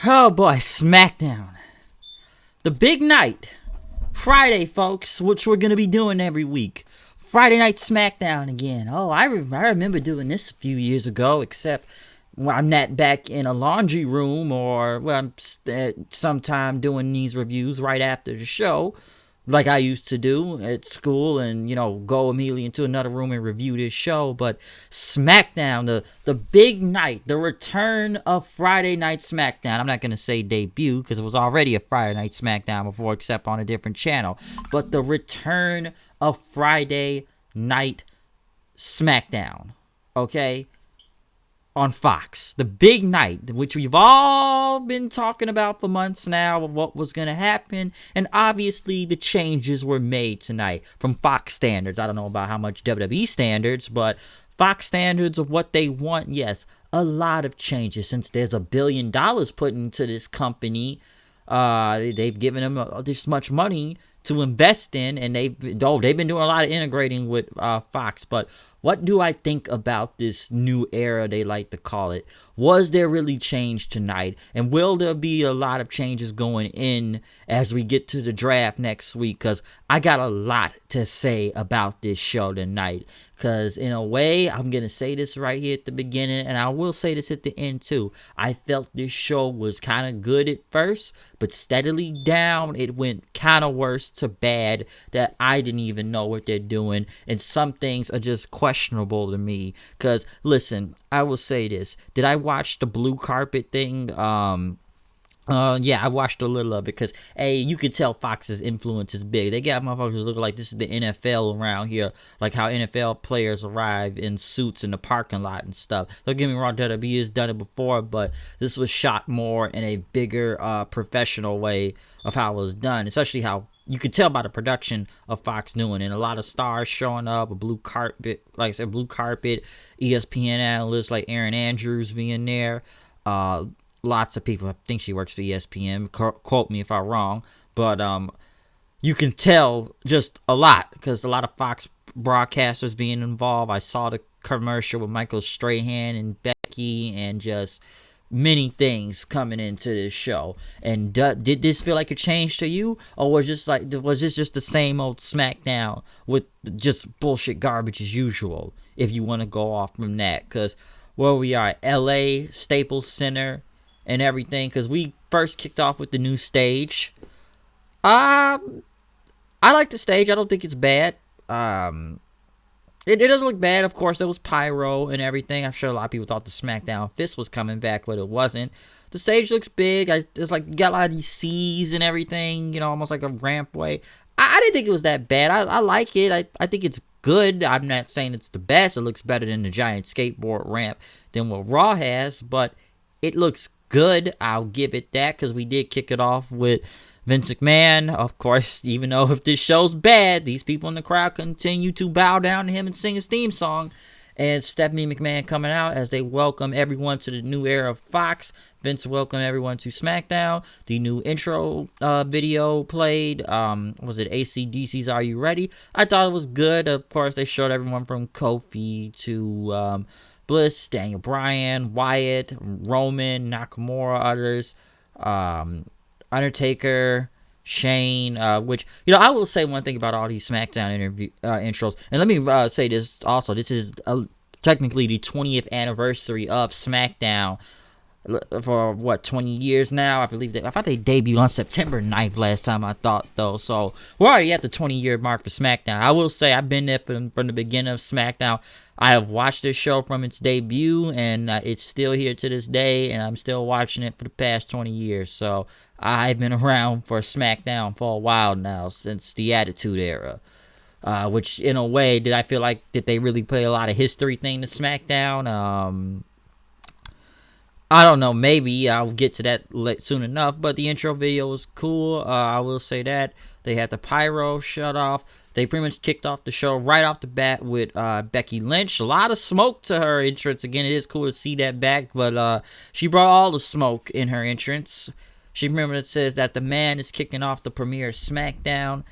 Oh boy, Smackdown. The big night. Friday, folks, which we're going to be doing every week. Friday night Smackdown again. Oh, I remember doing this a few years ago, except when I'm not back in a laundry room or I'm sometime doing these reviews right after the show, like I used to do at school, and go immediately into another room and review this show. But Smackdown, the big night, the return of Friday Night Smackdown. I'm not gonna say debut because it was already a Friday Night Smackdown before, except on a different channel. But the return of Friday Night Smackdown, okay, on Fox. The big night, which we've all been talking about for months now, of what was going to happen. And obviously, the changes were made tonight from Fox standards. I don't know about how much WWE standards, but Fox standards of what they want, yes, a lot of changes. Since there's $1 billion put into this company, they've given them this much money to invest in, and they've been doing a lot of integrating with Fox. But what do I think about this new era, they like to call it? Was there really change tonight? And will there be a lot of changes going in as we get to the draft next week? Because I got a lot to say about this show tonight. Because in a way, I'm going to say this right here at the beginning, and I will say this at the end too. I felt this show was kind of good at first, but steadily down, it went kind of worse to bad that I didn't even know what they're doing. And some things are just questionable to me. Because, listen, I will say this. Did I watch the blue carpet thing? Yeah, I watched a little of it because, hey, you can tell Fox's influence is big. They got motherfuckers looking like this is the NFL around here, like how NFL players arrive in suits in the parking lot and stuff. Don't get me wrong, WWE has done it before, but this was shot more in a bigger, professional way of how it was done, especially how you could tell by the production of Fox doing, and a lot of stars showing up, a blue carpet, like I said, blue carpet, ESPN analysts like Aaron Andrews being there, lots of people. I think she works for ESPN. Quote me if I'm wrong, but you can tell just a lot because a lot of Fox broadcasters being involved. I saw the commercial with Michael Strahan and Becky, and just many things coming into this show. And did this feel like a change to you, or was this just the same old Smackdown with just bullshit garbage as usual? If you want to go off from that, because where we are, LA Staples Center and everything, because we first kicked off with the new stage. I like the stage. I don't think it's bad. It doesn't look bad. Of course, there was pyro and everything. I'm sure a lot of people thought the SmackDown fist was coming back, but it wasn't. The stage looks big. There's like, you got a lot of these C's and everything, almost like a rampway. I didn't think it was that bad. I like it. I think it's good. I'm not saying it's the best. It looks better than the giant skateboard ramp than what Raw has, but it looks good. I'll give it that, because we did kick it off with Vince McMahon. Of course, even though if this show's bad, these people in the crowd continue to bow down to him and sing his theme song. And Stephanie McMahon coming out as they welcome everyone to the new era of Fox. Vince welcomed everyone to SmackDown. The new intro video played. Was it AC/DC's Are You Ready? I thought it was good. Of course, they showed everyone from Kofi to Bliss, Daniel Bryan, Wyatt, Roman, Nakamura, others, Undertaker, Shane, which, I will say one thing about all these SmackDown intros, and let me say this also. This is technically the 20th anniversary of SmackDown for, 20 years now? I thought they debuted on September 9th last time, I thought, though. So we're already at the 20-year mark for SmackDown. I will say I've been there from the beginning of SmackDown. I have watched this show from its debut, and it's still here to this day, and I'm still watching it for the past 20 years. So I've been around for SmackDown for a while now, since the Attitude Era. Which, in a way, did I feel like did they really play a lot of history thing to SmackDown? I don't know. Maybe I'll get to that soon enough. But the intro video was cool. I will say that. They had the pyro shut off. They pretty much kicked off the show right off the bat with Becky Lynch. A lot of smoke to her entrance. Again, it is cool to see that back. But she brought all the smoke in her entrance. She pretty much says that the man is kicking off the premiere of SmackDown.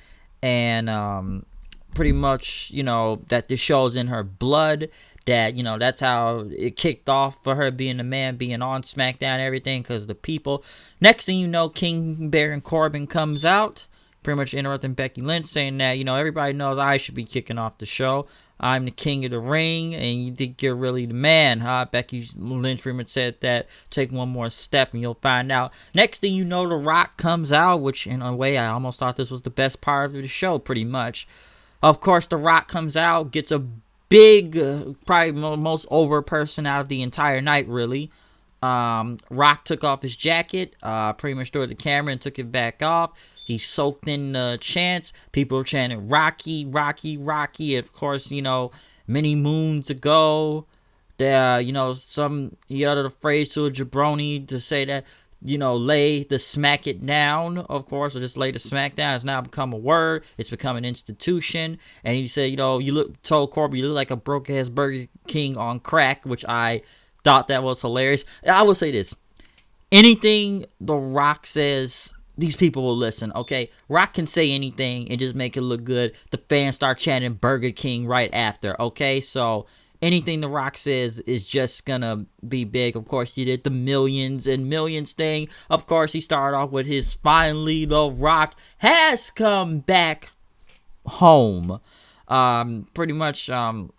And pretty much, that this show is in her blood. that, that's how it kicked off for her being the man, being on SmackDown and everything, because the people. Next thing you know, King Baron Corbin comes out, pretty much interrupting Becky Lynch, saying that, everybody knows I should be kicking off the show. I'm the king of the ring, and you think you're really the man, huh? Becky Lynch pretty much said that. Take one more step, and you'll find out. Next thing you know, The Rock comes out, which in a way I almost thought this was the best part of the show, pretty much. Of course, The Rock comes out, gets a big, probably most over person out of the entire night, really. Rock took off his jacket, pretty much threw it at the camera and took it back off. He soaked in the chants. People were chanting Rocky, Rocky, Rocky. Of course, many moons ago, there, he uttered a phrase to a jabroni to say that, lay the smack it down, of course, or just lay the smack down. It's now become a word. It's become an institution. And he said, told Corbin, you look like a broke-ass Burger King on crack, which I thought that was hilarious. I will say this. Anything The Rock says, these people will listen, okay? Rock can say anything and just make it look good. The fans start chanting Burger King right after, okay? So anything The Rock says is just gonna be big. Of course, he did the millions and millions thing. Of course, he started off with his finally The Rock has come back home. Pretty much, Corbin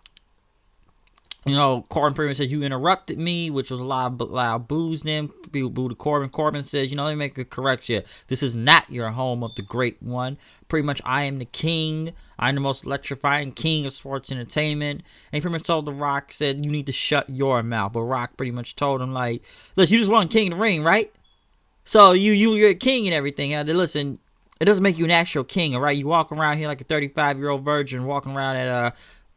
pretty much says, you interrupted me, which was a lot of loud boos then. People booed Corbin. Corbin says, let me make a correction. This is not your home of the great one. Pretty much, I am the king. I'm the most electrifying king of sports entertainment. And he pretty much told The Rock, said, you need to shut your mouth. But Rock pretty much told him, like, listen, you just want king of the ring, right? So you're a king and everything. Listen, it doesn't make you an actual king, all right? You walk around here like a 35-year-old virgin walking around at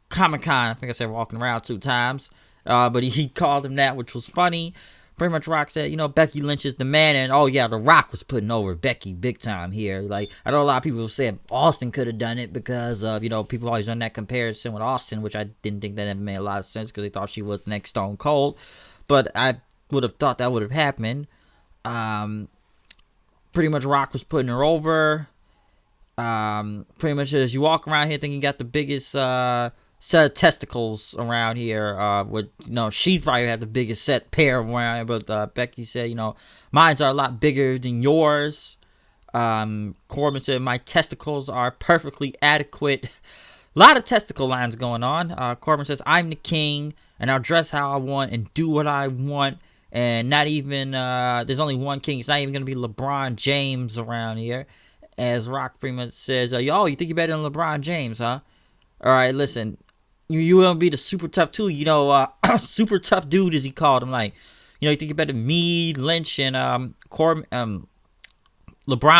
Comic-Con. I think I said walking around 2 times. But he called him that, which was funny. Pretty much Rock said, Becky Lynch is the man. And, oh, yeah, The Rock was putting over Becky big time here. Like, I know a lot of people said Austin could have done it because of, people always done that comparison with Austin, which I didn't think that ever made a lot of sense because they thought she was the next Stone Cold. But I would have thought that would have happened. Pretty much Rock was putting her over. Pretty much as you walk around here thinking you got the biggest set of testicles around here, she probably had the biggest set pair around here, but Becky said, mines are a lot bigger than yours. Corbin said, my testicles are perfectly adequate. A lot of testicle lines going on. Corbin says, I'm the king, and I'll dress how I want and do what I want. And not even, there's only one king. It's not even going to be LeBron James around here. As Rock pretty much says, you think you're better than LeBron James, huh? All right, listen. You will be the super tough too. Super tough dude, as he called him. Like, you think you're better than me, Lynch, and LeBron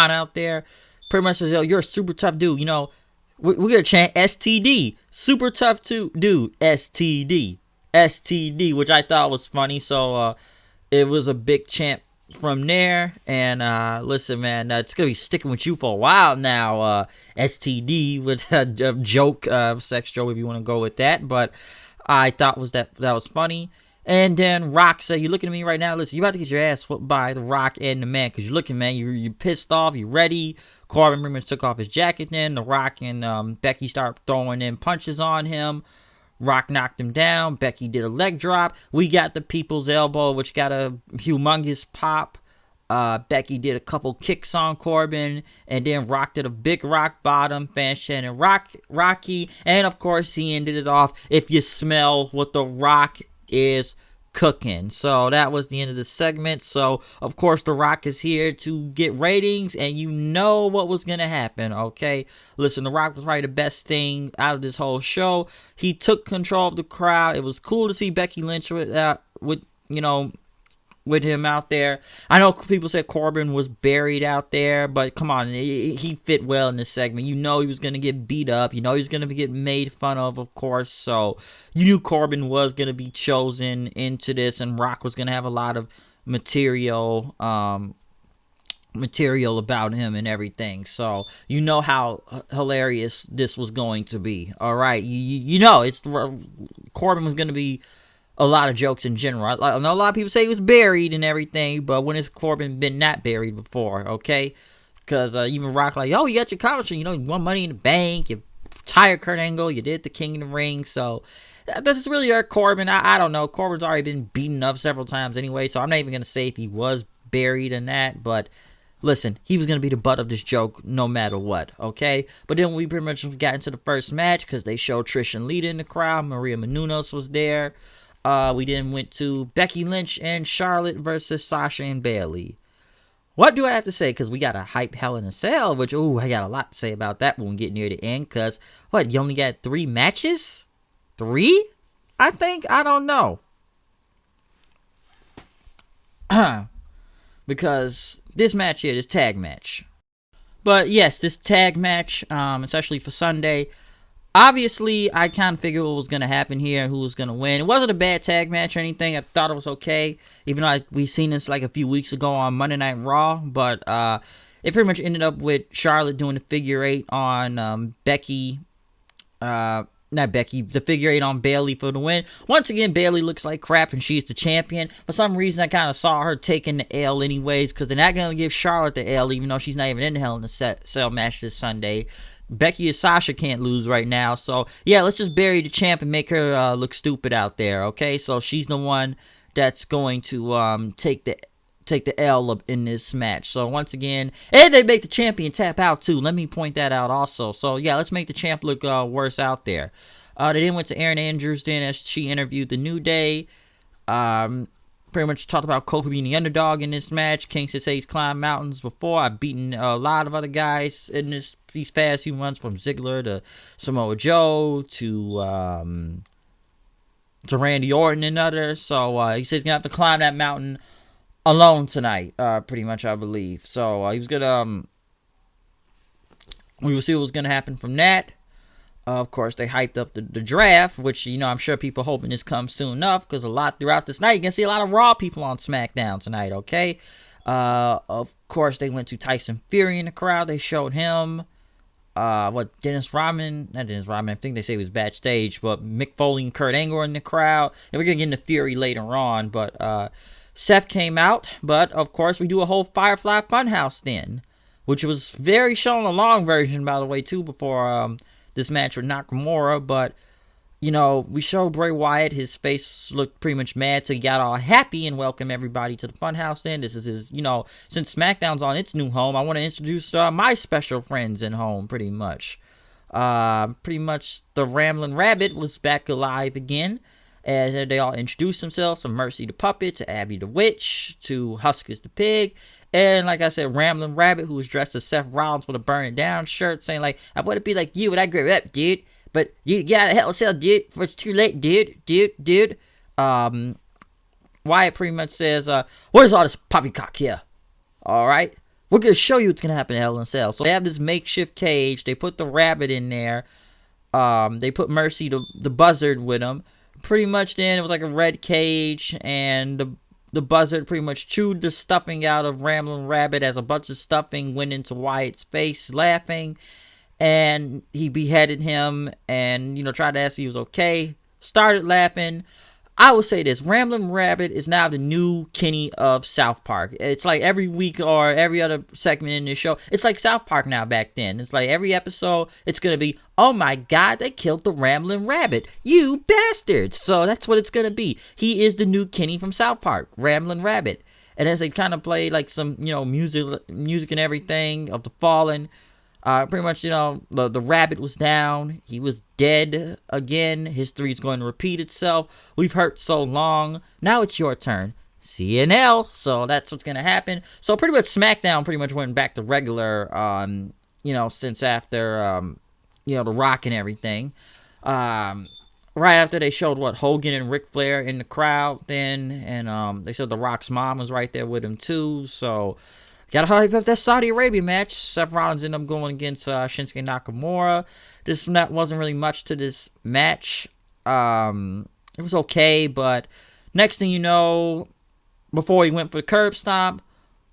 out there. Pretty much says, you're a super tough dude. We're going to chant STD. Super tough dude, STD. STD, which I thought was funny. So, it was a big chant from there. And listen, man, it's gonna be sticking with you for a while now. STD with a joke, sex joke, if you want to go with that. But I thought that was funny. And then Rock said, you're looking at me right now. Listen, you about to get your ass whooped by The Rock and the man, because you're looking, man, you're pissed off, you're ready. Corbin pretty much took off his jacket. Then The Rock and Becky start throwing in punches on him. Rock knocked him down. Becky did a leg drop. We got the people's elbow, which got a humongous pop. Becky did a couple kicks on Corbin. And then Rock did a big rock bottom. Fans chanting Rocky. And, of course, he ended it off. If you smell what The Rock is cooking. So that was the end of the segment. So, of course, The Rock is here to get ratings, and you know what was going to happen, okay? Listen, The Rock was probably the best thing out of this whole show. He took control of the crowd. It was cool to see Becky Lynch with him out there. I know people said Corbin was buried out there, but come on, he fit well in this segment. He was going to get beat up. He was going to get made fun of course. So you knew Corbin was going to be chosen into this, and Rock was going to have a lot of material about him and everything. So you know how hilarious this was going to be. All right, Corbin was going to be a lot of jokes in general. I know a lot of people say he was buried and everything, but when has Corbin been not buried before, okay? Because even Rock like, you got your commentary, you won Money in the Bank, you tired Kurt Angle, you did the King of the Ring, so This is really hurt Corbin. I don't know. Corbin's already been beaten up several times anyway, so I'm not even going to say if he was buried in that, but listen, he was going to be the butt of this joke no matter what, okay? But then we pretty much got into the first match because they showed Trish and Lita in the crowd. Maria Menounos was there. We then went to Becky Lynch and Charlotte versus Sasha and Bayley. What do I have to say? Because we got a hype Hell in a Cell, which, I got a lot to say about that when we get near the end. Because, you only got 3 matches? 3? I think? I don't know. Because this match here, this tag match. But yes, this tag match, especially for Sunday, obviously I kind of figured what was going to happen here and who was going to win. It wasn't a bad tag match or anything. I thought it was okay, even though we seen this like a few weeks ago on Monday Night Raw. But it pretty much ended up with Charlotte doing the figure 8 on the figure 8 on Bayley for the win. Once again, Bayley looks like crap and she's the champion. For some reason, I kind of saw her taking the L anyways, because they're not going to give Charlotte the L, even though she's not even in the Hell in a Cell match this Sunday. Becky and Sasha can't lose right now, so yeah, let's just bury the champ and make her look stupid out there, okay? So she's the one that's going to take the L up in this match. So once again, and they make the champion tap out too. Let me point that out also. So yeah, let's make the champ look worse out there. They then went to Erin Andrews then as she interviewed the New Day. Pretty much talked about Kofi being the underdog in this match. Kingston says he's climbed mountains before. I've beaten a lot of other guys in these past few months, from Ziggler to Samoa Joe to Randy Orton and others. So he says he's gonna have to climb that mountain alone tonight, pretty much, I believe. So he was gonna we will see what's gonna happen from that. Of course, they hyped up the draft, which, I'm sure people hoping this comes soon enough, because a lot throughout this night, you can see a lot of Raw people on SmackDown tonight, okay? Of course, they went to Tyson Fury in the crowd. They showed him, Dennis Rodman, I think they say he was backstage, but Mick Foley and Kurt Angle in the crowd. And we're going to get into Fury later on, but Seth came out. But, of course, we do a whole Firefly Funhouse then, which was very shown, a long version, by the way, too, before this match with Nakamura. But we showed Bray Wyatt. His face looked pretty much mad, so he got all happy and welcomed everybody to the Funhouse then. This is his, since SmackDown's on its new home, I want to introduce my special friends in home, pretty much. The Ramblin' Rabbit was back alive again, as they all introduced themselves, from Mercy the Puppet to Abby the Witch to Huskus the Pig. And like I said, Ramblin' Rabbit, who was dressed as Seth Rollins with a Burn It Down shirt, saying like, I want to be like you with that great rep, dude. But you got a hell of a cell, dude. It's too late, dude. Wyatt pretty much says, what is all this poppycock here? Alright? We're going to show you what's going to happen in Hell in a Cell. So they have this makeshift cage. They put the rabbit in there. They put Mercy, the buzzard, with him. Pretty much then, it was like a red cage, and the buzzard pretty much chewed the stuffing out of Ramblin' Rabbit as a bunch of stuffing went into Wyatt's face, laughing. And he beheaded him and, tried to ask if he was okay. Started laughing. I will say this. Ramblin' Rabbit is now the new Kenny of South Park. It's like every week or every other segment in this show, it's like South Park now back then. It's like every episode, it's going to be, oh my God, they killed the Ramblin' Rabbit. You bastards. So that's what it's going to be. He is the new Kenny from South Park, Ramblin' Rabbit. And as they kind of play like some, music and everything of the Fallen, pretty much, the rabbit was down. He was dead again. History is going to repeat itself. We've hurt so long. Now it's your turn. CNL. So that's what's going to happen. So pretty much SmackDown pretty much went back to regular, since after, The Rock and everything. Right after they showed Hogan and Ric Flair in the crowd then. And they said The Rock's mom was right there with him too. So gotta hype up that Saudi Arabia match. Seth Rollins ended up going against Shinsuke Nakamura. This wasn't really much to this match. It was okay, but next thing you know, before he went for the curb stomp,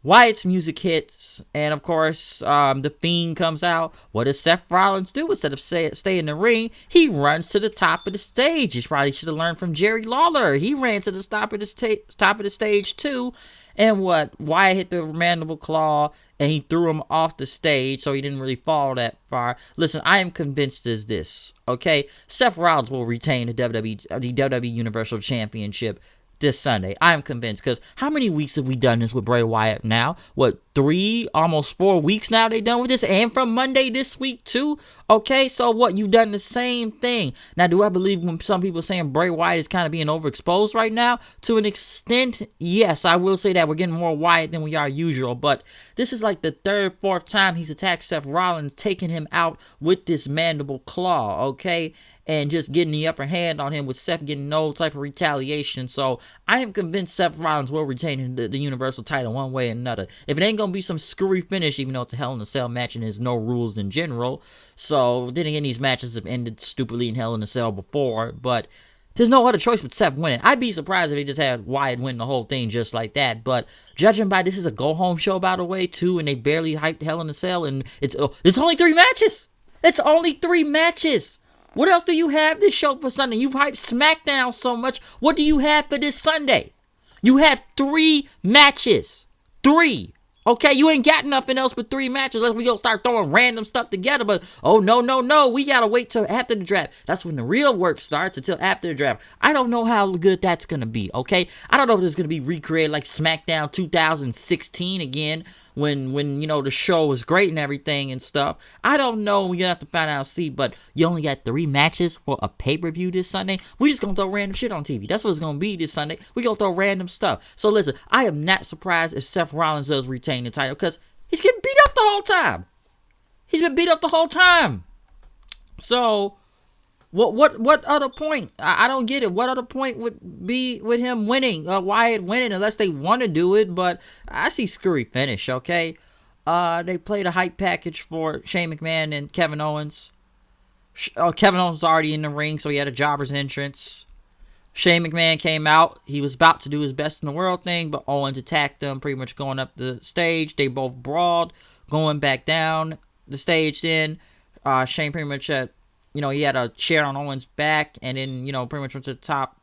Wyatt's music hits, and of course, the Fiend comes out. What does Seth Rollins do? Instead of stay in the ring, he runs to the top of the stage. He probably should have learned from Jerry Lawler. He ran to the top of the stage too. And Wyatt hit the mandible claw, and he threw him off the stage, so he didn't really fall that far. Listen, I am convinced as this, okay? Seth Rollins will retain the WWE Universal Championship this Sunday. I am convinced, because how many weeks have we done this with Bray Wyatt now? What, 3, almost 4 weeks now they done with this, and from Monday this week too? Okay, so what, you've done the same thing. Now, do I believe when some people are saying Bray Wyatt is kind of being overexposed right now? To an extent, yes, I will say that. We're getting more Wyatt than we are usual, but this is like the 3rd, 4th time he's attacked Seth Rollins, taking him out with this mandible claw, okay? And just getting the upper hand on him, with Seth getting no type of retaliation. So I am convinced Seth Rollins will retain the Universal title one way or another. If it ain't going to be some screwy finish, even though it's a Hell in a Cell match and there's no rules in general. So then again, these matches have ended stupidly in Hell in a Cell before. But there's no other choice but Seth winning. I'd be surprised if they just had Wyatt win the whole thing just like that. But judging by this is a go-home show, by the way, too. And they barely hyped Hell in a Cell. And it's only 3 matches. It's only 3 matches. What else do you have this show for Sunday? You've hyped SmackDown so much. What do you have for this Sunday? You have 3 matches. 3. Okay, you ain't got nothing else but 3 matches unless we gonna start throwing random stuff together. But, oh, no. We gotta wait till after the draft. That's when the real work starts, until after the draft. I don't know how good that's gonna be, okay? I don't know if it's gonna be recreated like SmackDown 2016 again. When you know, the show was great and everything and stuff. I don't know. We're gonna have to find out and see. But you only got 3 matches for a pay-per-view this Sunday. We just gonna throw random shit on TV. That's what it's gonna be this Sunday. We gonna throw random stuff. So listen, I am not surprised if Seth Rollins does retain the title, because he's getting beat up the whole time. He's been beat up the whole time. So what other point? I don't get it. What other point would be with him winning, Wyatt winning, unless they want to do it? But I see screwy finish, okay? They played a hype package for Shane McMahon and Kevin Owens. Kevin Owens was already in the ring, so he had a jobber's entrance. Shane McMahon came out. He was about to do his best in the world thing, but Owens attacked him, pretty much going up the stage. They both brawled, going back down the stage then. Shane pretty much had, he had a chair on Owens' back, and then, pretty much went to the top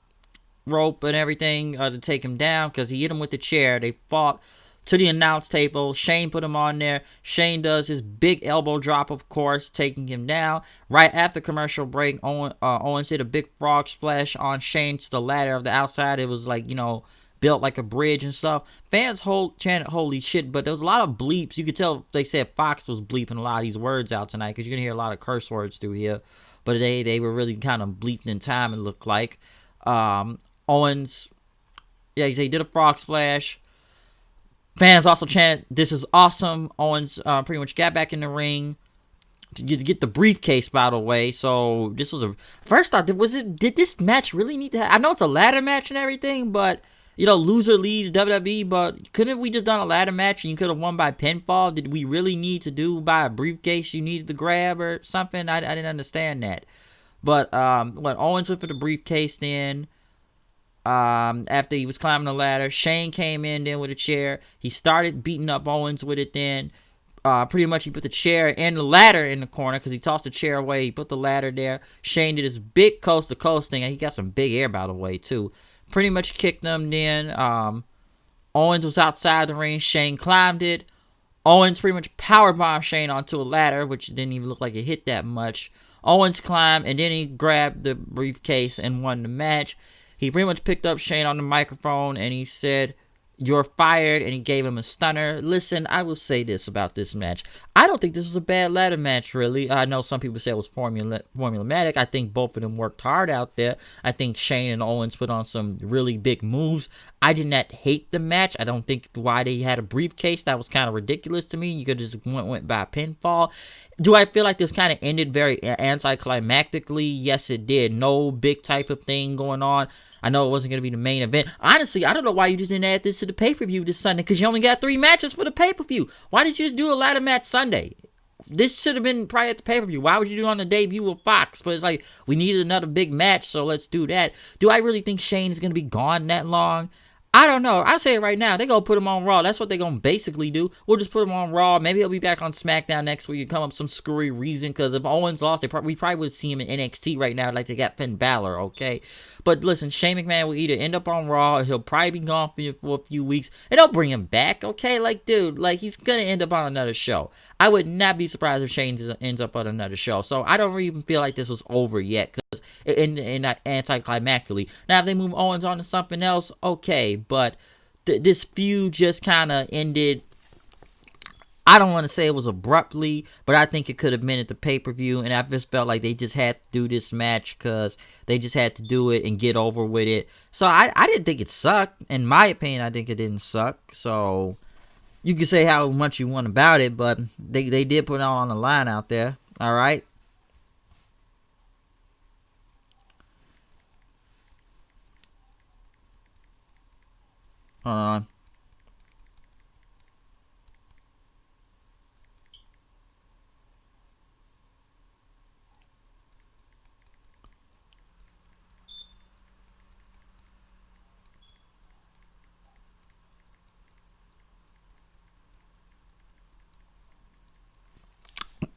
rope and everything to take him down, because he hit him with the chair. They fought to the announce table. Shane put him on there. Shane does his big elbow drop, of course, taking him down. Right after commercial break, Owens did a big frog splash on Shane to the ladder of the outside. It was like, built like a bridge and stuff. Fans chanted holy shit, but there was a lot of bleeps. You could tell they said Fox was bleeping a lot of these words out tonight, because you're going to hear a lot of curse words through here. But they were really kind of bleeped in time, it looked like. Owens, he did a frog splash. Fans also chant, "This is awesome." Owens pretty much got back in the ring to get the briefcase, by the way. So this was first thought, did this match really need to happen? I know it's a ladder match and everything, but loser leaves WWE, but couldn't we just done a ladder match and you could have won by pinfall? Did we really need to do by a briefcase you needed to grab or something? I didn't understand that. But when Owens went for the briefcase then, after he was climbing the ladder, Shane came in then with a chair. He started beating up Owens with it then. Pretty much he put the chair and the ladder in the corner, because he tossed the chair away. He put the ladder there. Shane did his big coast-to-coast thing, and he got some big air, by the way, too. Pretty much kicked them then. Owens was outside the ring. Shane climbed it. Owens pretty much powerbombed Shane onto a ladder, which didn't even look like it hit that much. Owens climbed, and then he grabbed the briefcase and won the match. He pretty much picked up Shane on the microphone, and he said, "You're fired," and he gave him a stunner. Listen, I will say this about this match. I don't think this was a bad ladder match, really. I know some people say it was formulaic. I think both of them worked hard out there. I think Shane and Owens put on some really big moves. I did not hate the match. I don't think why they had a briefcase. That was kind of ridiculous to me. You could just went by pinfall. Do I feel like this kind of ended very anticlimactically? Yes, it did. No big type of thing going on. I know it wasn't going to be the main event. Honestly, I don't know why you just didn't add this to the pay-per-view this Sunday, because you only got 3 matches for the pay-per-view. Why did you just do a ladder match Sunday? This should have been probably at the pay-per-view. Why would you do it on the debut of Fox? But it's like, we needed another big match, so let's do that. Do I really think Shane is going to be gone that long? I don't know. I'll say it right now. They're going to put him on Raw. That's what they're going to basically do. We'll just put him on Raw. Maybe he'll be back on SmackDown next week and come up with some screwy reason. Because if Owens lost, we probably would see him in NXT right now like they got Finn Balor, okay? But listen, Shane McMahon will either end up on Raw or he'll probably be gone for a few weeks. And they'll bring him back, okay? Like, dude, like, he's going to end up on another show. I would not be surprised if Shane ends up on another show. So I don't even feel like this was over yet. Because not anticlimactically. Now, if they move Owens on to something else, okay. But this feud just kind of ended. I don't want to say it was abruptly, but I think it could have been at the pay-per-view, and I just felt like they just had to do this match because they just had to do it and get over with it. So I didn't think it sucked. In my opinion, I think it didn't suck. So you can say how much you want about it, but they did put it on the line out there. All right. Hold on.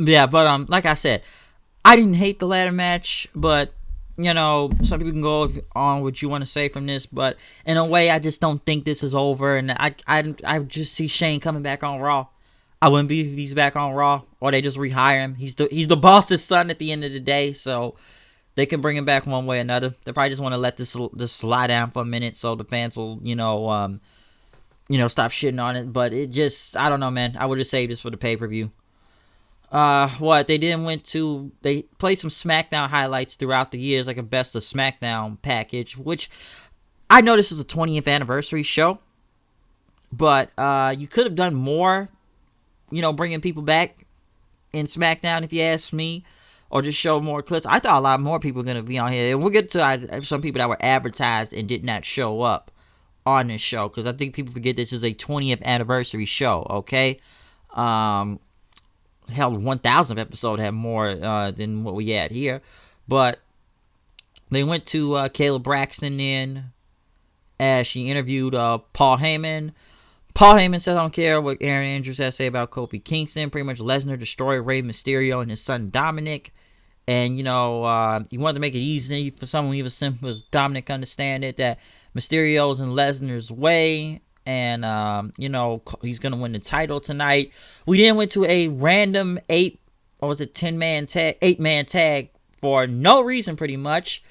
Yeah, but like I said, I didn't hate the ladder match, but you know, some people can go on what you want to say from this, but in a way, I just don't think this is over, and I just see Shane coming back on Raw. I wouldn't be if he's back on Raw, or they just rehire him. He's the boss's son at the end of the day, so they can bring him back one way or another. They probably just want to let this slide down for a minute, so the fans will, stop shitting on it. But it just, I don't know, man. I would have saved this for the pay-per-view. They played some SmackDown highlights throughout the years, like a best of SmackDown package, which I know this is a 20th anniversary show, but you could have done more, bringing people back in SmackDown, if you ask me, or just show more clips. I thought a lot more people were going to be on here, and we'll get to some people that were advertised and did not show up on this show, because I think people forget this is a 20th anniversary show, okay? Hell, 1,000th episode had more than what we had here. But they went to Kayla Braxton in as she interviewed Paul Heyman. Paul Heyman said, I don't care what Aaron Andrews has to say about Kofi Kingston. Pretty much Lesnar destroyed Rey Mysterio and his son Dominic. And, he wanted to make it easy for someone even simple as Dominic understand it, that Mysterio's in Lesnar's way. And, he's going to win the title tonight. We then went to a random 8-man tag for no reason, pretty much.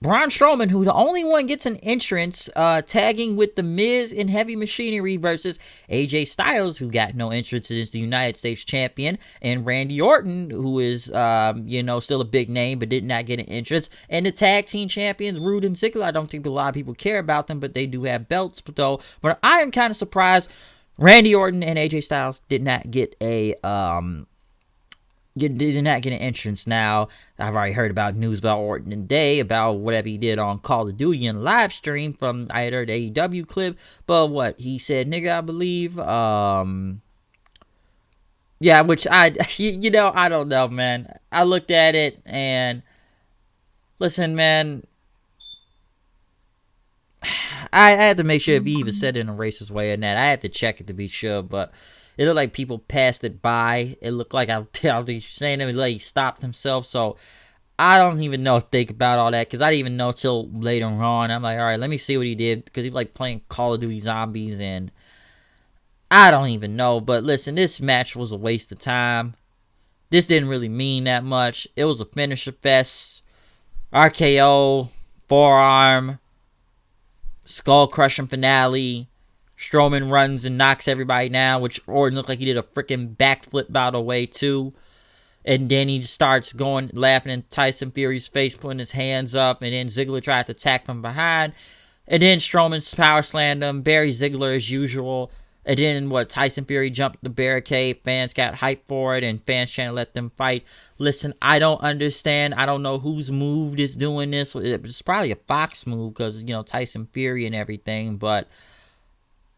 Braun Strowman, who the only one gets an entrance, tagging with The Miz in Heavy Machinery versus AJ Styles, who got no entrance as the United States champion, and Randy Orton, who is, still a big name, but did not get an entrance, and the tag team champions, Rude and Ziggler. I don't think a lot of people care about them, but they do have belts, though. But I am kind of surprised Randy Orton and AJ Styles did not get did not get an entrance. Now, I've already heard about news about Orton today, about whatever he did on Call of Duty and live stream from, I had heard the AEW clip, but what, he said nigga, I believe, yeah, which I don't know, man. I looked at it, and, listen, man, I had to make sure if he even said it in a racist way or not. I had to check it to be sure, but it looked like people passed it by. It looked like I was saying it, like he stopped himself. So I don't even think about all that, because I didn't even know till later on. I'm like, all right, let me see what he did, because he was like playing Call of Duty Zombies, and I don't even know. But listen, this match was a waste of time. This didn't really mean that much. It was a finisher fest. RKO, forearm, skull crushing finale. Strowman runs and knocks everybody down, which Orton looked like he did a freaking backflip by the way, too. And then he starts laughing in Tyson Fury's face, putting his hands up, and then Ziggler tried to attack from behind. And then Strowman power slammed him, Barry Ziggler as usual. And then, Tyson Fury jumped the barricade, fans got hyped for it, and fans trying to let them fight. Listen, I don't understand. I don't know whose move is doing this. It's probably a Fox move, because, Tyson Fury and everything, but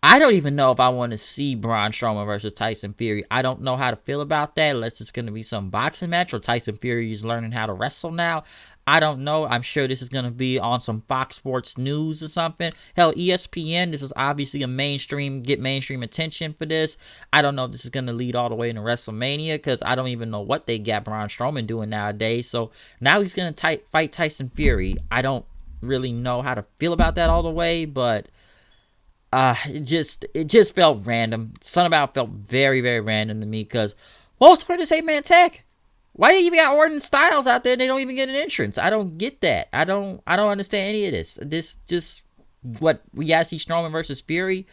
I don't even know if I want to see Braun Strowman versus Tyson Fury. I don't know how to feel about that, unless it's going to be some boxing match or Tyson Fury is learning how to wrestle now. I don't know. I'm sure this is going to be on some Fox Sports News or something. Hell, ESPN, this is obviously get mainstream attention for this. I don't know if this is going to lead all the way into WrestleMania, because I don't even know what they got Braun Strowman doing nowadays. So now he's going to fight Tyson Fury. I don't really know how to feel about that all the way, but it just felt random. Something about it felt very, very random to me, because what was the point of this 8-man tag? Why do you even got Orton Styles out there and they don't even get an entrance? I don't get that. I don't understand any of this. This just, what, we gotta see Strowman versus Fury?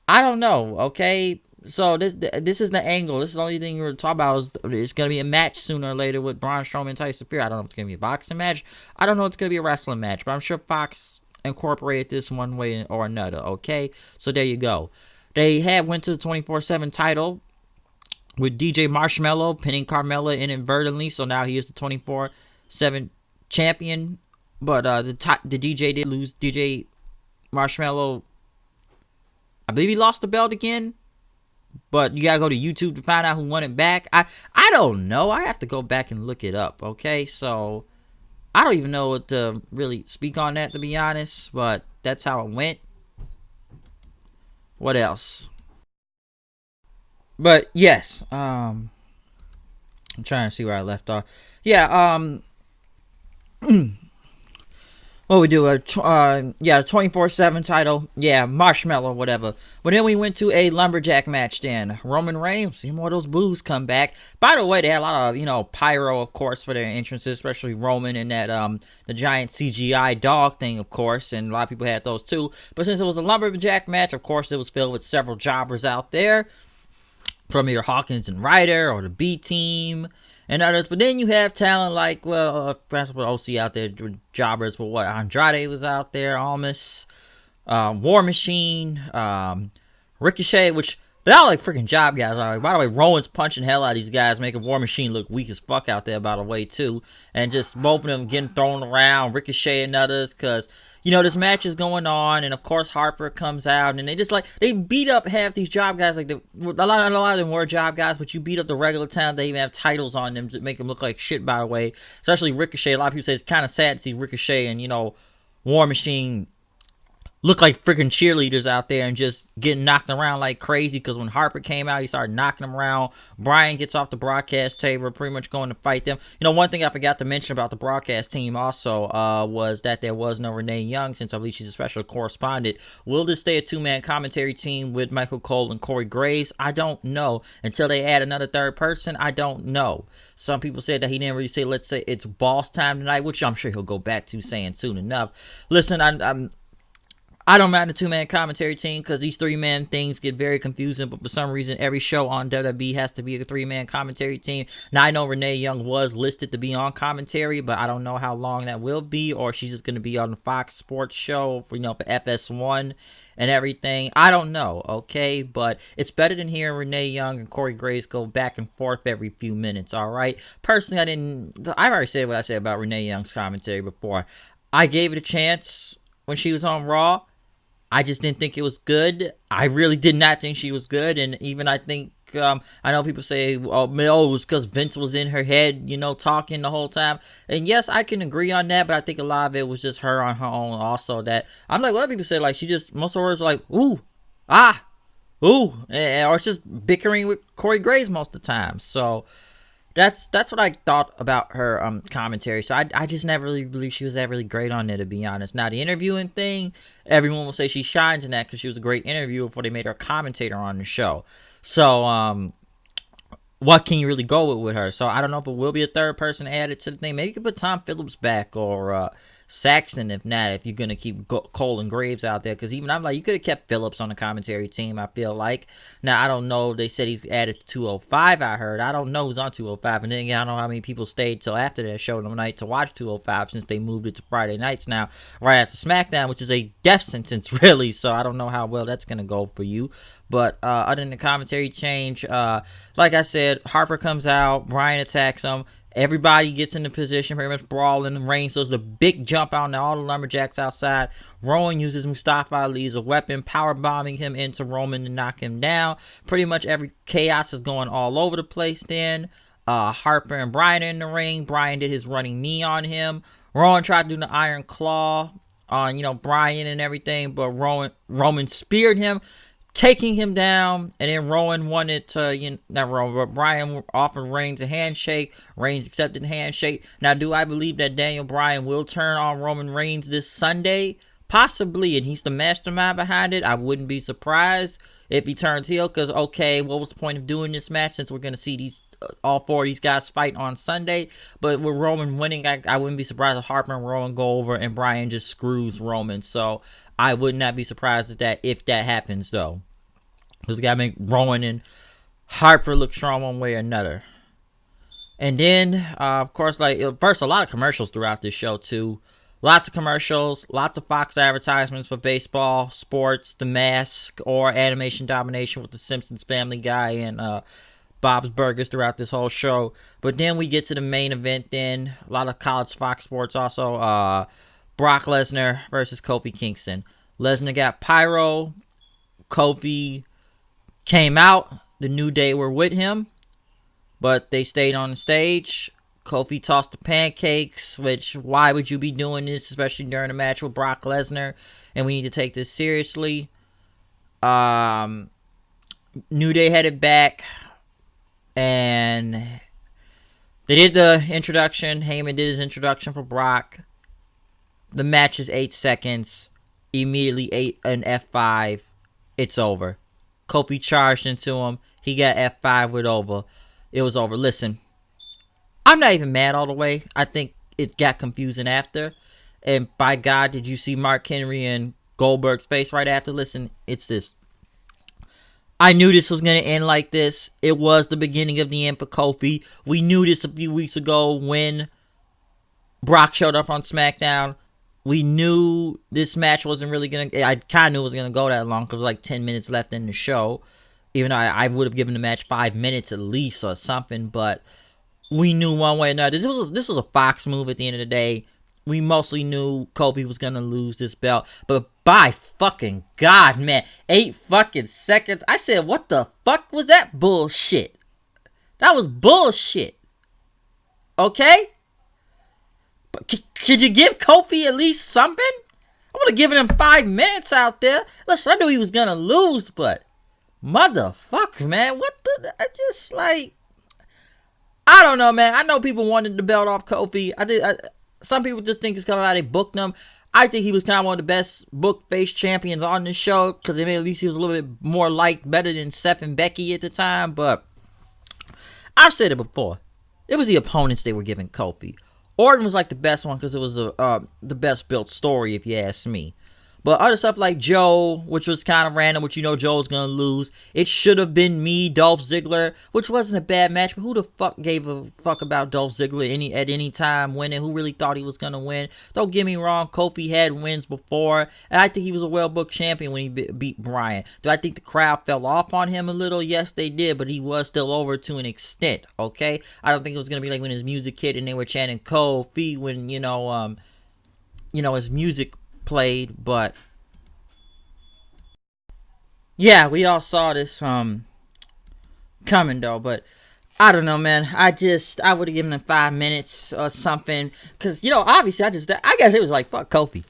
I don't know, okay? So this is the angle. This is the only thing we're talking about. It's going to be a match sooner or later with Braun Strowman and Tyson Fury. I don't know if it's going to be a boxing match. I don't know if it's going to be a wrestling match. But I'm sure Fox incorporated this one way or another, okay? So there you go. They went to the 24/7 title with DJ Marshmello pinning Carmella inadvertently, so now he is the 24/7 champion. But the DJ did lose. DJ Marshmello, I believe he lost the belt again, but you gotta go to YouTube to find out who won it back. I don't know. I have to go back and look it up, okay? So I don't even know what to really speak on that, to be honest, but that's how it went. What else? But yes, I'm trying to see where I left off. Yeah, what we do? 24/7 title. Yeah, Marshmello, whatever. But then we went to a lumberjack match. Then Roman Reigns, see more of those boos come back. By the way, they had a lot of pyro, of course, for their entrances, especially Roman and that the giant CGI dog thing, of course, and a lot of people had those too. But since it was a lumberjack match, of course, it was filled with several jobbers out there, from either Hawkins and Ryder or the B team and others. But then you have talent like, well, perhaps with OC out there, jobbers, but what, Andrade was out there, Almas, War Machine, Ricochet, which they're all like freaking job guys. By the way, Rowan's punching hell out of these guys, making War Machine look weak as fuck out there, by the way, too. And just both of them getting thrown around, Ricochet and others, because this match is going on, and of course Harper comes out, and they beat up half these job guys. Like a lot of them were job guys, but you beat up the regular talent. They even have titles on them to make them look like shit, by the way. Especially Ricochet. A lot of people say it's kind of sad to see Ricochet and War Machine look like freaking cheerleaders out there and just getting knocked around like crazy, because when Harper came out, he started knocking them around. Bryan gets off the broadcast table, pretty much going to fight them. One thing I forgot to mention about the broadcast team also was that there was no Renee Young, since I believe she's a special correspondent. Will this stay a two-man commentary team with Michael Cole and Corey Graves? I don't know. Until they add another third person, I don't know. Some people said that he didn't really say, let's say it's boss time tonight, which I'm sure he'll go back to saying soon enough. Listen, I don't mind the two-man commentary team, because these three-man things get very confusing, but for some reason every show on WWE has to be a three-man commentary team. Now, I know Renee Young was listed to be on commentary, but I don't know how long that will be, or she's just going to be on the Fox Sports show for FS1 and everything. I don't know, okay? But it's better than hearing Renee Young and Corey Graves go back and forth every few minutes, all right? Personally, I've already said what I said about Renee Young's commentary before. I gave it a chance when she was on Raw. I just didn't think it was good. I really did not think she was good. And even I think, I know people say, it was because Vince was in her head, talking the whole time. And yes, I can agree on that, but I think a lot of it was just her on her own also. That I'm like, a lot of people say, like, she just, most of her words are like, ooh, ah, ooh. Or it's just bickering with Corey Graves most of the time. So that's what I thought about her commentary. So I just never really believed she was that really great on there, to be honest. Now, the interviewing thing, everyone will say she shines in that because she was a great interviewer before they made her a commentator on the show. So what can you really go with her? So I don't know if it will be a third person added to the thing. Maybe you could put Tom Phillips back, or Saxton, if not, if you're going to keep Cole and Graves out there. Because even I'm like, you could have kept Phillips on the commentary team, I feel like. Now, I don't know. They said he's added to 205, I heard. I don't know who's on 205. And then again, I don't know how many people stayed till after that show tonight to watch 205, since they moved it to Friday nights now, right after Smackdown, which is a death sentence, really. So I don't know how well that's going to go for you. But other than the commentary change, like I said, Harper comes out, Bryan attacks him. Everybody gets into position, pretty much brawling. Reigns does the big jump out, and all the lumberjacks outside. Rowan uses Mustafa Ali as a weapon, power bombing him into Roman to knock him down. Pretty much every chaos is going all over the place then. Harper and Bryan in the ring. Bryan did his running knee on him. Rowan tried to do the Iron Claw on, Bryan and everything, but Roman speared him, taking him down, and then Rowan wanted to, not Rowan, but Bryan offered Reigns a handshake. Reigns accepted the handshake. Now, do I believe that Daniel Bryan will turn on Roman Reigns this Sunday? Possibly, and he's the mastermind behind it. I wouldn't be surprised if he turns heel, because, okay, what was the point of doing this match since we're going to see these all four of these guys fight on Sunday? But with Roman winning, I wouldn't be surprised if Harper and Rowan go over and Bryan just screws Roman. So I would not be surprised if that happens, though. Because we got to make Rowan and Harper look strong one way or another. And then, of course, first, a lot of commercials throughout this show, too. Lots of commercials, lots of Fox advertisements for baseball, sports, The Mask, or Animation Domination with the Simpsons, Family Guy, and Bob's Burgers throughout this whole show. But then we get to the main event then. A lot of college Fox sports also. Brock Lesnar versus Kofi Kingston. Lesnar got pyro. Kofi came out. The New Day were with him, but they stayed on the stage. Kofi tossed the pancakes, which, why would you be doing this, especially during a match with Brock Lesnar? And we need to take this seriously. New Day headed back, and they did the introduction. Heyman did his introduction for Brock. The match is 8 seconds. Immediately an F5. It's over. Kofi charged into him. He got F5 it was over. Listen, I'm not even mad all the way. I think it got confusing after. And by God, did you see Mark Henry and Goldberg's face right after? Listen, it's this. I knew this was going to end like this. It was the beginning of the end for Kofi. We knew this a few weeks ago when Brock showed up on SmackDown. We knew this match wasn't really going to... I kind of knew it was going to go that long because there was like 10 minutes left in the show. Even though I would have given the match 5 minutes at least or something. But we knew one way or another. This was a Fox move at the end of the day. We mostly knew Kofi was going to lose this belt. But by fucking God, man. 8 fucking seconds. I said, what the fuck was that bullshit? That was bullshit. Okay? But could you give Kofi at least something? I would have given him 5 minutes out there. Listen, I knew he was going to lose, but... motherfucker, man. What the... I don't know, man. I know people wanted the belt off Kofi. Some people just think it's because how they booked him. I think he was kind of one of the best book-based champions on this show, because at least he was a little bit more liked, better than Seth and Becky at the time. But I've said it before. It was the opponents they were giving Kofi. Orton was like the best one because it was the best built story, if you ask me. But other stuff like Joe, which was kind of random, which Joe was going to lose. It should have been me, Dolph Ziggler, which wasn't a bad match. But who the fuck gave a fuck about Dolph Ziggler at any time winning? Who really thought he was going to win? Don't get me wrong, Kofi had wins before. And I think he was a well-booked champion when he beat Bryan. Do I think the crowd fell off on him a little? Yes, they did. But he was still over to an extent, okay? I don't think it was going to be like when his music hit and they were chanting Kofi when, his music played. But yeah, we all saw this coming though. But I don't know, man. I would have given him 5 minutes or something, because obviously I guess it was like, fuck Kofi.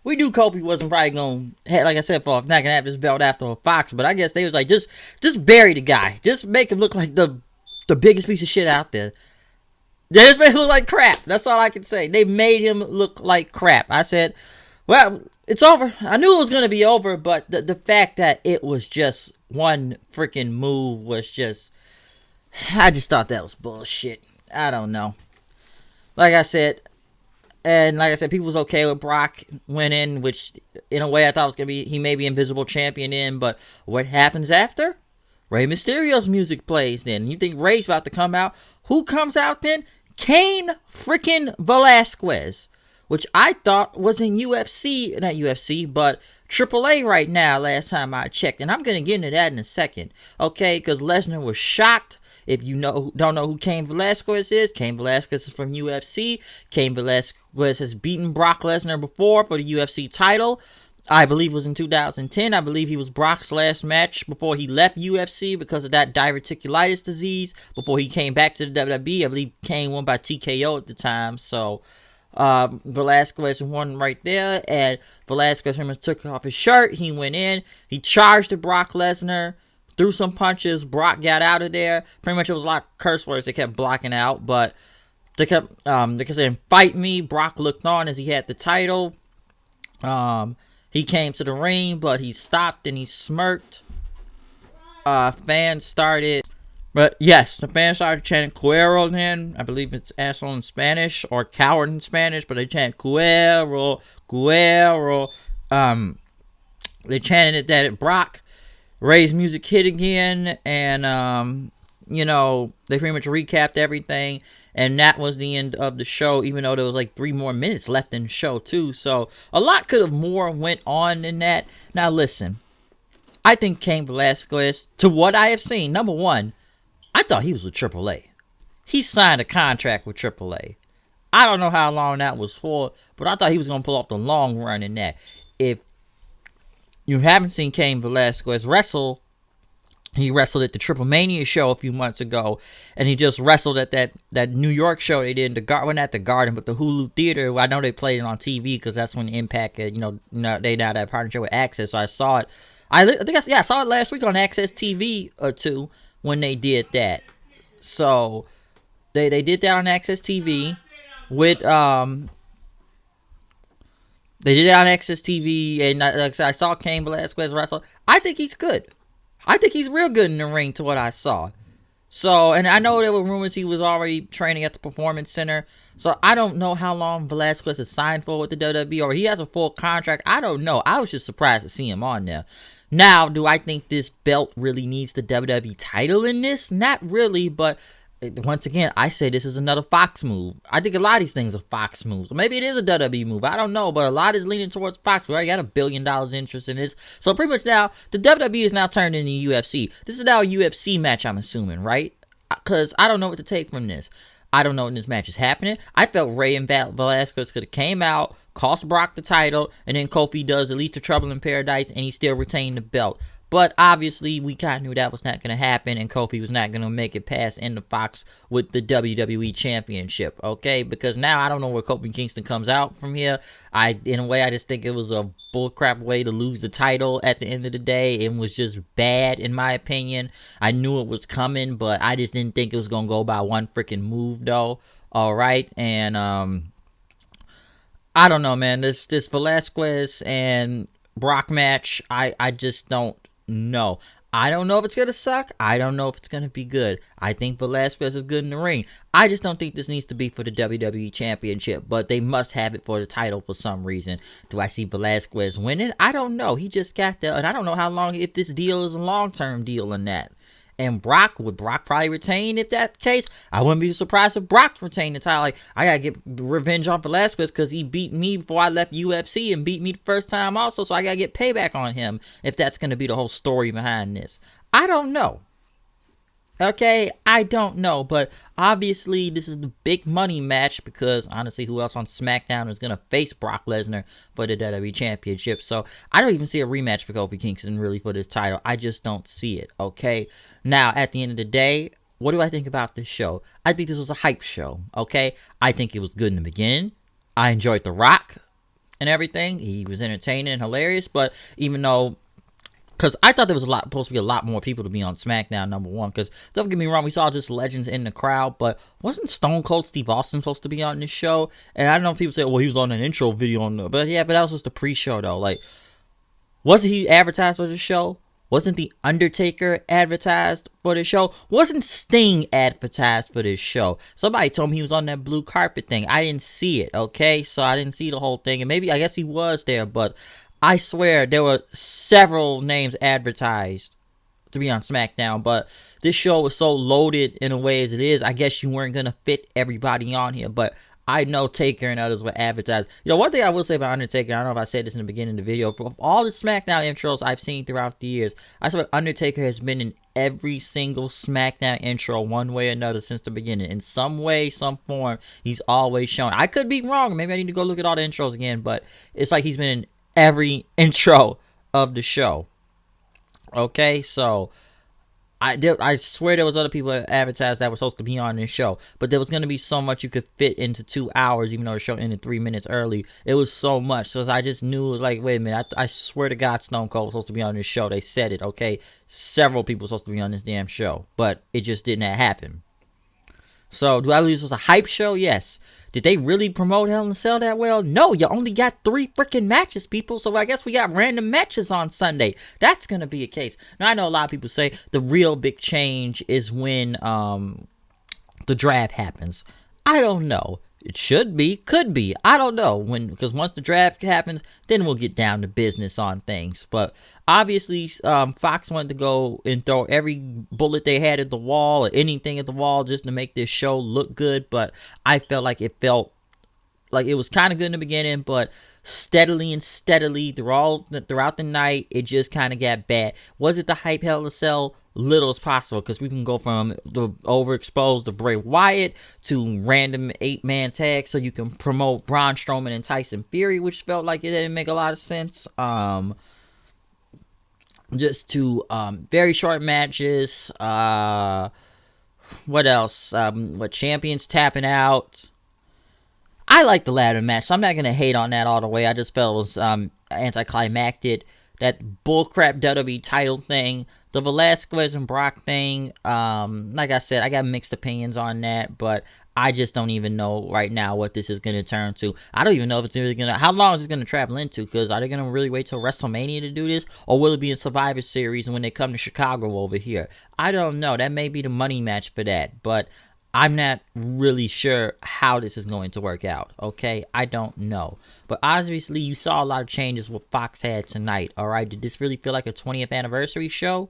We knew Kofi wasn't probably gonna, like I said, not gonna have this belt after a Fox. But I guess they was like, just bury the guy, just make him look like the biggest piece of shit out there. They just made him look like crap. That's all I can say. They made him look like crap. I said, well, it's over. I knew it was going to be over, but the fact that it was just one freaking move was just... I just thought that was bullshit. I don't know. Like I said, people was okay with Brock winning, which in a way I thought was going to be... He may be Invisible Champion in, but what happens after? Rey Mysterio's music plays then. You think Rey's about to come out? Who comes out then? Cain freaking Valasquez, which I thought was in not UFC, but AAA right now, last time I checked. And I'm going to get into that in a second, okay? Because Lesnar was shocked. If you don't know who Cain Velasquez is, Cain Velasquez is from UFC. Cain Velasquez has beaten Brock Lesnar before for the UFC title. I believe it was in 2010. I believe he was Brock's last match before he left UFC because of that diverticulitis disease. Before he came back to the WWE, I believe Cain won by TKO at the time. So... Velasquez won right there, and Velasquez pretty much took off his shirt. He went in, he charged at Brock Lesnar, threw some punches. Brock got out of there. Pretty much it was a lot of curse words they kept blocking out, but they kept because they didn't fight me. Brock looked on as he had the title. He came to the ring, but he stopped and he smirked. Fans started. But yes, the fans started chanting Cuero then. I believe it's asshole in Spanish or coward in Spanish, but they chant Cuero, Cuero. They chanted that Brock Ray's music hit again, and they pretty much recapped everything, and that was the end of the show, even though there was like 3 more minutes left in the show too. So a lot could have more went on than that. Now listen, I think Cain Valasquez, to what I have seen, number one, I thought he was with AAA. He signed a contract with AAA. I don't know how long that was for, but I thought he was going to pull off the long run in that. If you haven't seen Cain Velasquez wrestle, he wrestled at the Triple Mania show a few months ago, and he just wrestled at that New York show they did in the Garden, well, not the Garden, but the Hulu Theater. I know they played it on TV because that's when Impact, they now had partnership with Access. So I saw it. I saw it last week on Access TV or two when they did that. So they did that on Access TV with They did it on Access TV, and I saw Cain Valasquez wrestle. I think he's good. I think he's real good in the ring to what I saw. So, and I know there were rumors he was already training at the Performance Center. So, I don't know how long Velasquez is signed for with the WWE, or he has a full contract. I don't know. I was just surprised to see him on there. Now, do I think this belt really needs the WWE title in this? Not really, but once again, I say this is another Fox move. I think a lot of these things are Fox moves. Maybe it is a WWE move. I don't know, but a lot is leaning towards Fox. We already got $1 billion interest in this. So pretty much now, the WWE is now turned into UFC. This is now a UFC match, I'm assuming, right? Because I don't know what to take from this. I don't know when this match is happening. I felt Ray and Velasquez could have came out, cost Brock the title, and then Kofi does at least the Trouble in Paradise, and he still retained the belt. But obviously, we kind of knew that was not going to happen, and Kofi was not going to make it past into Fox with the WWE Championship, okay? Because now I don't know where Kofi Kingston comes out from here. In a way, I just think it was a bullcrap way to lose the title at the end of the day. It was just bad, in my opinion. I knew it was coming, but I just didn't think it was going to go by one freaking move, though. All right, and I don't know, man. This Velasquez and Brock match, I just don't. No, I don't know if it's going to suck. I don't know if it's going to be good. I think Velasquez is good in the ring. I just don't think this needs to be for the WWE Championship, but they must have it for the title for some reason. Do I see Velasquez winning? I don't know. He just got there, and I don't know how long, if this deal is a long-term deal in that. And would Brock probably retain if that's the case? I wouldn't be surprised if Brock retained the title. Like, I gotta get revenge on Velasquez because he beat me before I left UFC and beat me the first time also, so I gotta get payback on him if that's gonna be the whole story behind this. I don't know. Okay, I don't know, but obviously this is the big money match because honestly, who else on Smackdown is gonna face Brock Lesnar for the WWE Championship? So I don't even see a rematch for Kofi Kingston really for this title. I just don't see it. Okay, now at the end of the day, what do I think about this show? I think this was a hype show. Okay, I think it was good in the beginning. I enjoyed The Rock and everything. He was entertaining and hilarious, but even though. Because I thought there was supposed to be a lot more people to be on SmackDown, number one. Because don't get me wrong, we saw just legends in the crowd. But wasn't Stone Cold Steve Austin supposed to be on this show? And I know people say, well, he was on an intro video. But yeah, but that was just the pre-show, though. Like, wasn't he advertised for the show? Wasn't The Undertaker advertised for the show? Wasn't Sting advertised for this show? Somebody told me he was on that blue carpet thing. I didn't see it, okay? So I didn't see the whole thing. And maybe, I guess he was there, but I swear there were several names advertised to be on SmackDown, but this show was so loaded in a way as it is, I guess you weren't going to fit everybody on here, but I know Taker and others were advertised. You know, one thing I will say about Undertaker, I don't know if I said this in the beginning of the video, for all the SmackDown intros I've seen throughout the years, I swear Undertaker has been in every single SmackDown intro one way or another since the beginning. In some way, some form, he's always shown. I could be wrong. Maybe I need to go look at all the intros again, but it's like he's been in every intro of the show. Okay, so I swear there was other people advertised that were supposed to be on this show, but there was going to be so much you could fit into 2 hours, even though the show ended 3 minutes early. It was so much, so I just knew it was like, wait a minute, I swear to God, Stone Cold was supposed to be on this show. They said it, okay? Several people were supposed to be on this damn show, but it just didn't happen. So, do I believe this was a hype show? Yes. Did they really promote Hell in a Cell that well? No, you only got 3 freaking matches, people. So I guess we got random matches on Sunday. That's going to be a case. Now, I know a lot of people say the real big change is when the draft happens. I don't know. It should be, could be. I don't know. Because once the draft happens, then we'll get down to business on things. But obviously, Fox wanted to go and throw every bullet they had at the wall or anything at the wall just to make this show look good. But I felt like it was kind of good in the beginning, but steadily and steadily throughout the night, it just kind of got bad. Was it the hype Hell in a Cell? Little as possible, because we can go from the overexposed of Bray Wyatt to random 8-man tags, so you can promote Braun Strowman and Tyson Fury, which felt like it didn't make a lot of sense. Just to very short matches. What else? What champions tapping out? I like the ladder match, so I'm not gonna hate on that all the way. I just felt it was anticlimactic. That bullcrap WWE title thing, the Velasquez and Brock thing, like I said, I got mixed opinions on that, but I just don't even know right now what this is going to turn to. I don't even know if it's really going to, how long is it going to travel into, because are they going to really wait till WrestleMania to do this, or will it be a Survivor Series when they come to Chicago over here? I don't know. That may be the money match for that, but I'm not really sure how this is going to work out, okay? I don't know. But obviously, you saw a lot of changes what Fox had tonight, all right? Did this really feel like a 20th anniversary show?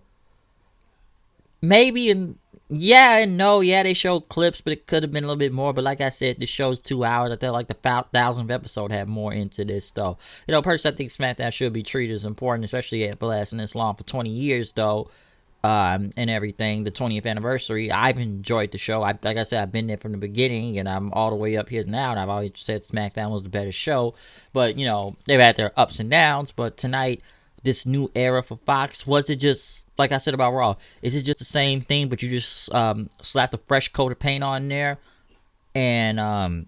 Maybe, and yeah and no. Yeah, they showed clips, but it could have been a little bit more. But like I said, the show's 2 hours. I feel like the 1000th episode had more into this stuff. You know, personally, I think SmackDown should be treated as important, especially after lasting this long for 20 years, though. And everything, the 20th anniversary. I've enjoyed the show. Like I said, I've been there from the beginning, and I'm all the way up here now, and I've always said SmackDown was the better show. But, you know, they've had their ups and downs. But tonight, this new era for Fox, was it just, like I said about Raw, is it just the same thing, but you just slapped a fresh coat of paint on there, and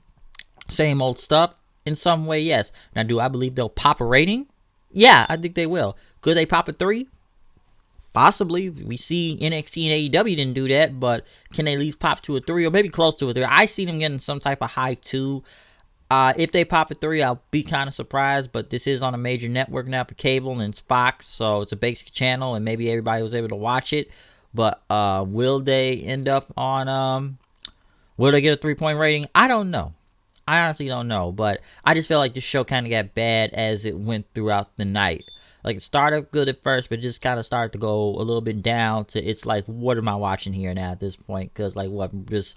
same old stuff? In some way, yes. Now, do I believe they'll pop a rating? Yeah, I think they will. Could they pop a 3? Possibly. We see NXT and AEW didn't do that, but can they at least pop to a 3 or maybe close to a 3? I see them getting some type of high 2. If they pop a 3, I'll be kind of surprised, but this is on a major network now for cable, and it's Fox, so it's a basic channel, and maybe everybody was able to watch it. But will they end up on, will they get a 3-point rating? I don't know. I honestly don't know, but I just feel like the show kind of got bad as it went throughout the night. Like, it started good at first, but just kind of started to go a little bit down to, it's like, what am I watching here now at this point? Because, like, what, just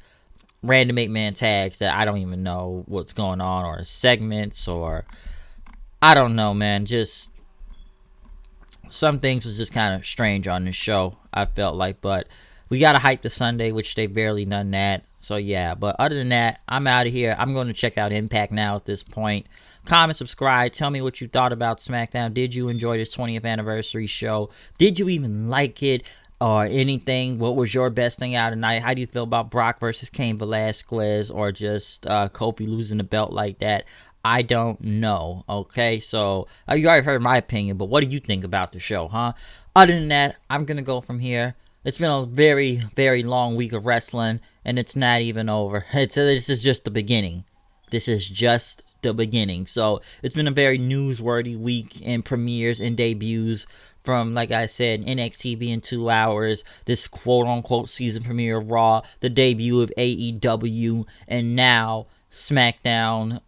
random 8-man tags that I don't even know what's going on, or segments, or I don't know, man. Just some things was just kind of strange on this show, I felt like. But we got to hype the Sunday, which they barely done that. So, yeah. But other than that, I'm out of here. I'm going to check out Impact now at this point. Comment, subscribe. Tell me what you thought about SmackDown. Did you enjoy this 20th anniversary show? Did you even like it or anything? What was your best thing out of the night? How do you feel about Brock versus Cain Velasquez, or just Kofi losing the belt like that? I don't know. Okay, so you already heard my opinion, but what do you think about the show, huh? Other than that, I'm going to go from here. It's been a very, very long week of wrestling, and it's not even over. This is just the beginning. This is just the beginning. So it's been a very newsworthy week in premieres and debuts, from, like I said, NXT being 2 hours, this quote-unquote season premiere of Raw, the debut of AEW, and now SmackDown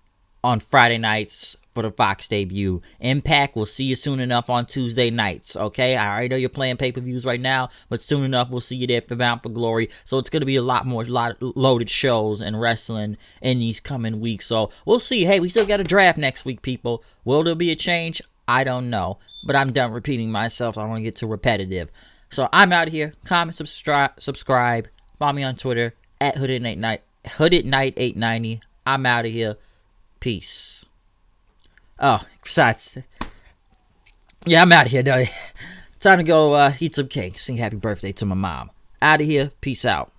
on Friday nights for the Fox debut. Impact, we'll see you soon enough on Tuesday nights, okay? I already know you're playing pay-per-views right now, but soon enough we'll see you there for Bound for Glory. So it's going to be a lot more loaded shows and wrestling in these coming weeks. So we'll see. Hey, we still got a draft next week, people. Will there be a change? I don't know. But I'm done repeating myself. I don't want to get too repetitive. So I'm out of here. Comment, subscribe. Follow me on Twitter at HoodedKnight890. I'm out of here. Peace. Oh, besides, yeah, I'm out of here, though. Time to go eat some cake. Sing happy birthday to my mom. Out of here. Peace out.